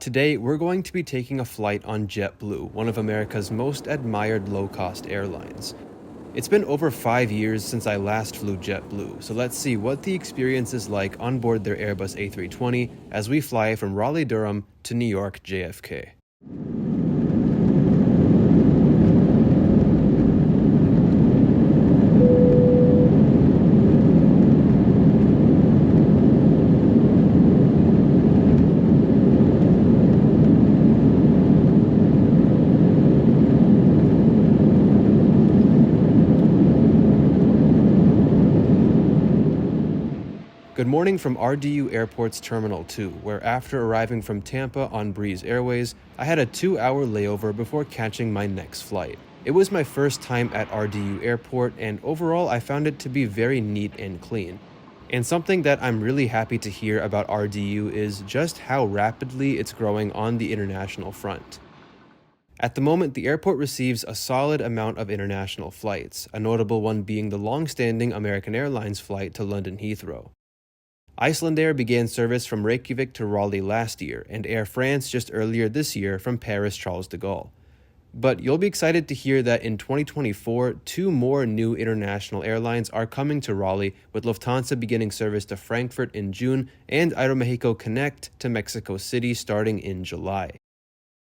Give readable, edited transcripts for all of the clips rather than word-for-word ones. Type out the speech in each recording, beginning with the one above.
Today, we're going to be taking a flight on JetBlue, one of America's most admired low-cost airlines. It's been over 5 years since I last flew JetBlue, so let's see what the experience is like on board their Airbus A320 as we fly from Raleigh-Durham to New York JFK. Good morning from RDU Airport's Terminal 2, where after arriving from Tampa on Breeze Airways, I had a 2-hour layover before catching my next flight. It was my first time at RDU Airport, and overall I found it to be very neat and clean. And something that I'm really happy to hear about RDU is just how rapidly it's growing on the international front. At the moment, the airport receives a solid amount of international flights, a notable one being the long-standing American Airlines flight to London Heathrow. Icelandair began service from Reykjavik to Raleigh last year, and Air France just earlier this year from Paris Charles de Gaulle. But you'll be excited to hear that in 2024, 2 more new international airlines are coming to Raleigh, with Lufthansa beginning service to Frankfurt in June and Aeromexico Connect to Mexico City starting in July.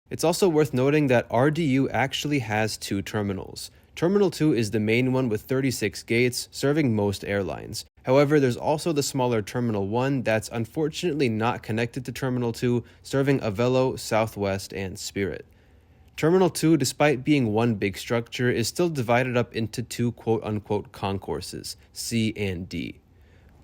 It's also worth noting that RDU actually has 2 terminals. Terminal 2 is the main one with 36 gates, serving most airlines. However, there's also the smaller Terminal 1 that's unfortunately not connected to Terminal 2, serving Avelo, Southwest, and Spirit. Terminal 2, despite being one big structure, is still divided up into 2 quote-unquote concourses, C and D.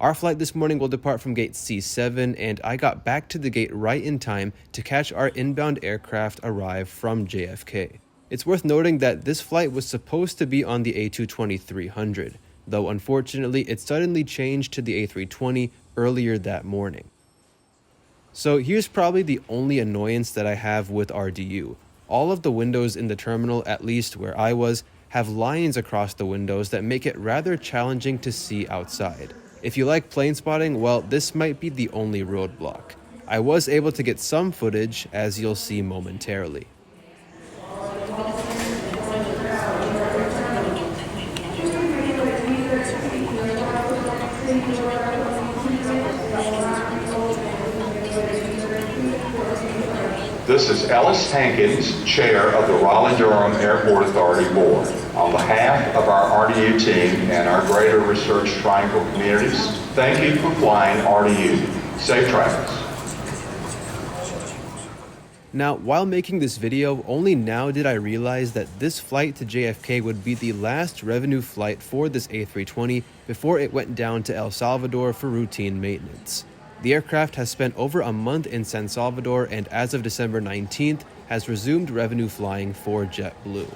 Our flight this morning will depart from gate C7, and I got back to the gate right in time to catch our inbound aircraft arrive from JFK. It's worth noting that this flight was supposed to be on the A320-300, though unfortunately it suddenly changed to the A320 earlier that morning. So here's probably the only annoyance that I have with RDU. All of the windows in the terminal, at least where I was, have lines across the windows that make it rather challenging to see outside. If you like plane spotting, well, this might be the only roadblock. I was able to get some footage, as you'll see momentarily. This is Ellis Hankins, Chair of the Raleigh-Durham Airport Authority Board. On behalf of our RDU team and our greater Research Triangle communities, thank you for flying RDU. Safe travels. Now, while making this video, only now did I realize that this flight to JFK would be the last revenue flight for this A320 before it went down to El Salvador for routine maintenance. The aircraft has spent over a month in San Salvador and as of December 19th has resumed revenue flying for JetBlue.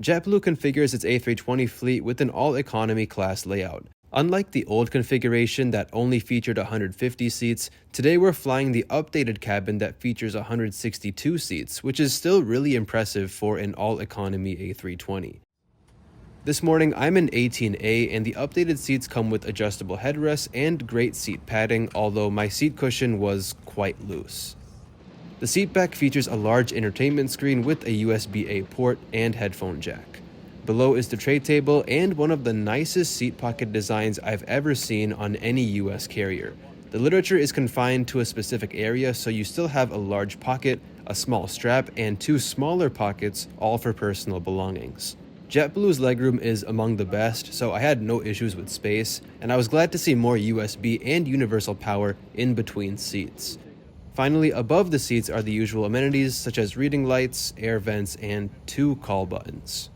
JetBlue configures its A320 fleet with an all-economy class layout. Unlike the old configuration that only featured 150 seats, today we're flying the updated cabin that features 162 seats, which is still really impressive for an all-economy A320. This morning, I'm in 18A, and the updated seats come with adjustable headrests and great seat padding, although my seat cushion was quite loose. The seatback features a large entertainment screen with a USB-A port and headphone jack. Below is the tray table and one of the nicest seat pocket designs I've ever seen on any US carrier. The literature is confined to a specific area, so you still have a large pocket, a small strap, and 2 smaller pockets, all for personal belongings. JetBlue's legroom is among the best, so I had no issues with space, and I was glad to see more USB and universal power in between seats. Finally, above the seats are the usual amenities such as reading lights, air vents, and 2 call buttons.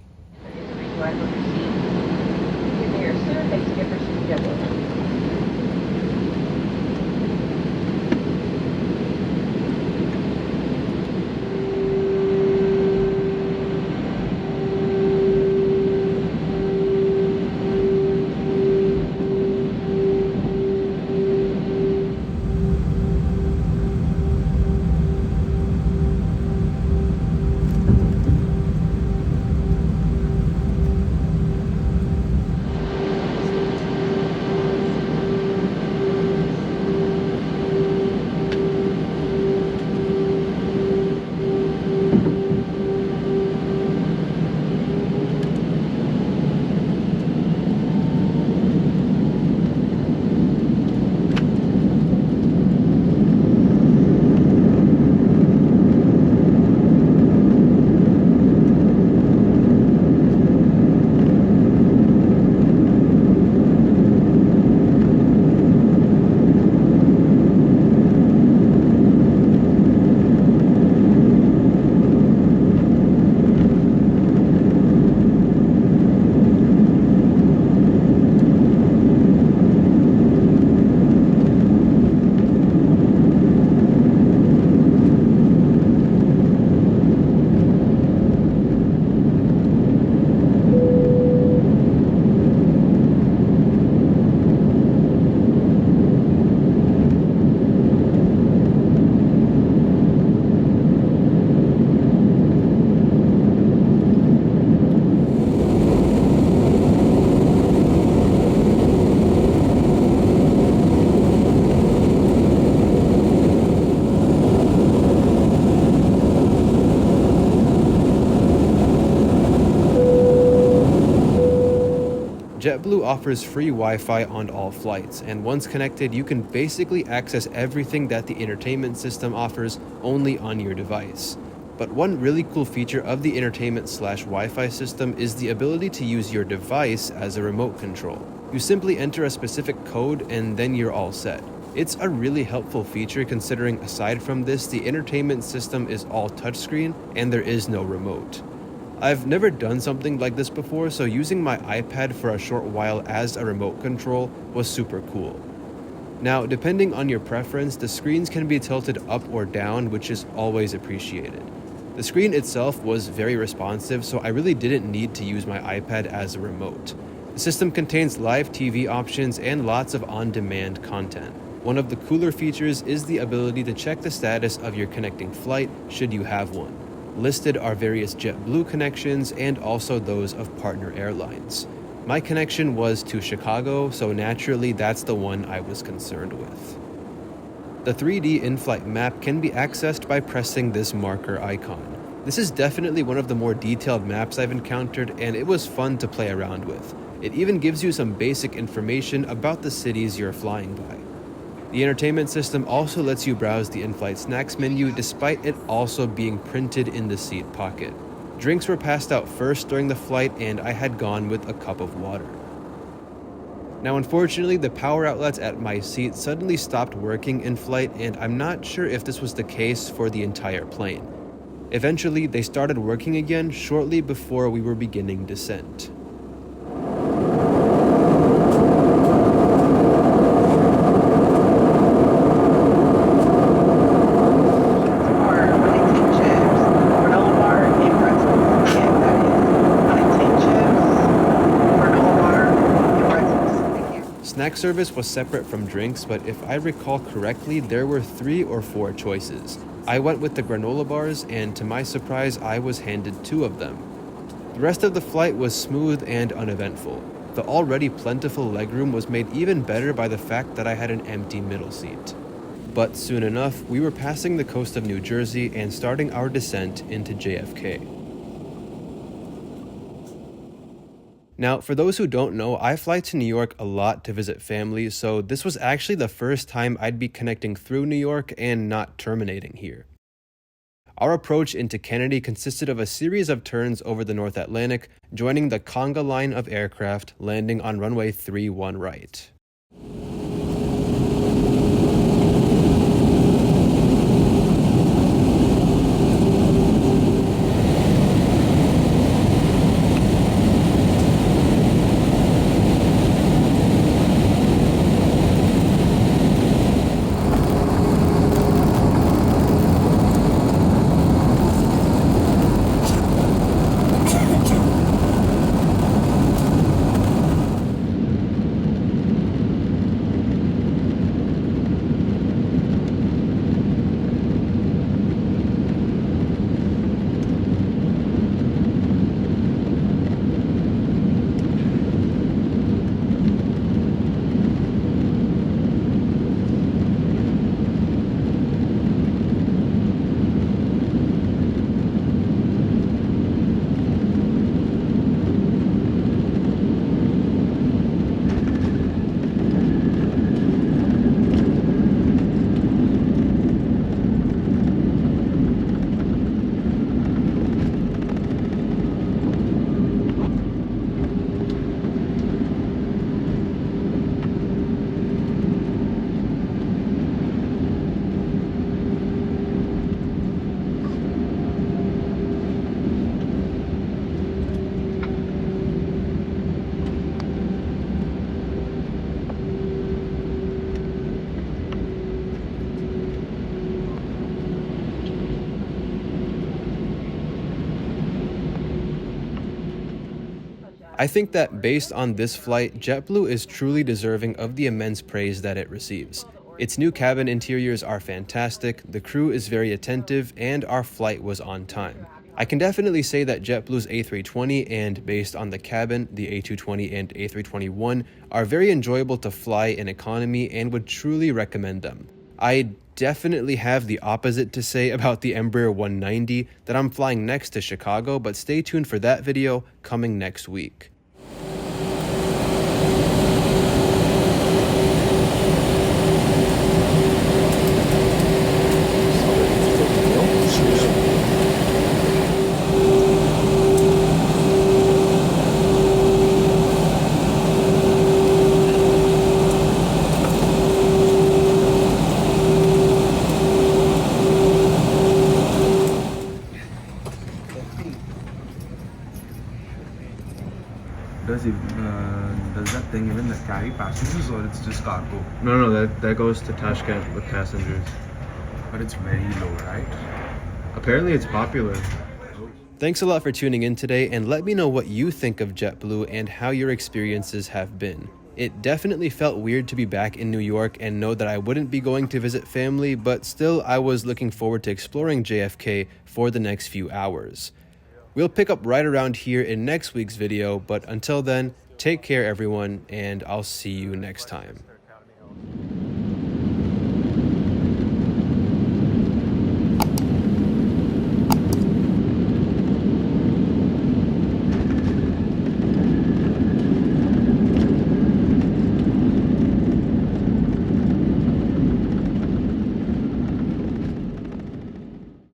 JetBlue offers free Wi-Fi on all flights, and once connected, you can basically access everything that the entertainment system offers only on your device. But one really cool feature of the entertainment/Wi-Fi system is the ability to use your device as a remote control. You simply enter a specific code and then you're all set. It's a really helpful feature considering aside from this, the entertainment system is all touchscreen and there is no remote. I've never done something like this before, so using my iPad for a short while as a remote control was super cool. Now, depending on your preference, the screens can be tilted up or down, which is always appreciated. The screen itself was very responsive, so I really didn't need to use my iPad as a remote. The system contains live TV options and lots of on-demand content. One of the cooler features is the ability to check the status of your connecting flight should you have one. Listed are various JetBlue connections and also those of partner airlines. My connection was to Chicago, so naturally that's the one I was concerned with. The 3D in-flight map can be accessed by pressing this marker icon. This is definitely one of the more detailed maps I've encountered, and it was fun to play around with. It even gives you some basic information about the cities you're flying by. The entertainment system also lets you browse the in-flight snacks menu despite it also being printed in the seat pocket. Drinks were passed out first during the flight, and I had gone with a cup of water. Now, unfortunately, the power outlets at my seat suddenly stopped working in flight, and I'm not sure if this was the case for the entire plane. Eventually, they started working again shortly before we were beginning descent. Snack service was separate from drinks, but if I recall correctly, there were 3 or 4 choices. I went with the granola bars, and to my surprise, I was handed 2 of them. The rest of the flight was smooth and uneventful. The already plentiful legroom was made even better by the fact that I had an empty middle seat. But soon enough, we were passing the coast of New Jersey and starting our descent into JFK. Now, for those who don't know, I fly to New York a lot to visit family, so this was actually the first time I'd be connecting through New York and not terminating here. Our approach into Kennedy consisted of a series of turns over the North Atlantic, joining the conga line of aircraft, landing on runway 31 right. I think that based on this flight, JetBlue is truly deserving of the immense praise that it receives. Its new cabin interiors are fantastic, the crew is very attentive, and our flight was on time. I can definitely say that JetBlue's A320 and, based on the cabin, the A220 and A321 are very enjoyable to fly in economy and would truly recommend them. I definitely have the opposite to say about the Embraer 190 that I'm flying next to Chicago, but stay tuned for that video coming next week. Does that thing even carry passengers or it's just cargo? No, that goes to Tashkent with passengers. But it's very low, right? Apparently it's popular. Thanks a lot for tuning in today, and let me know what you think of JetBlue and how your experiences have been. It definitely felt weird to be back in New York and know that I wouldn't be going to visit family, but still I was looking forward to exploring JFK for the next few hours. We'll pick up right around here in next week's video, but until then, take care everyone, and I'll see you next time.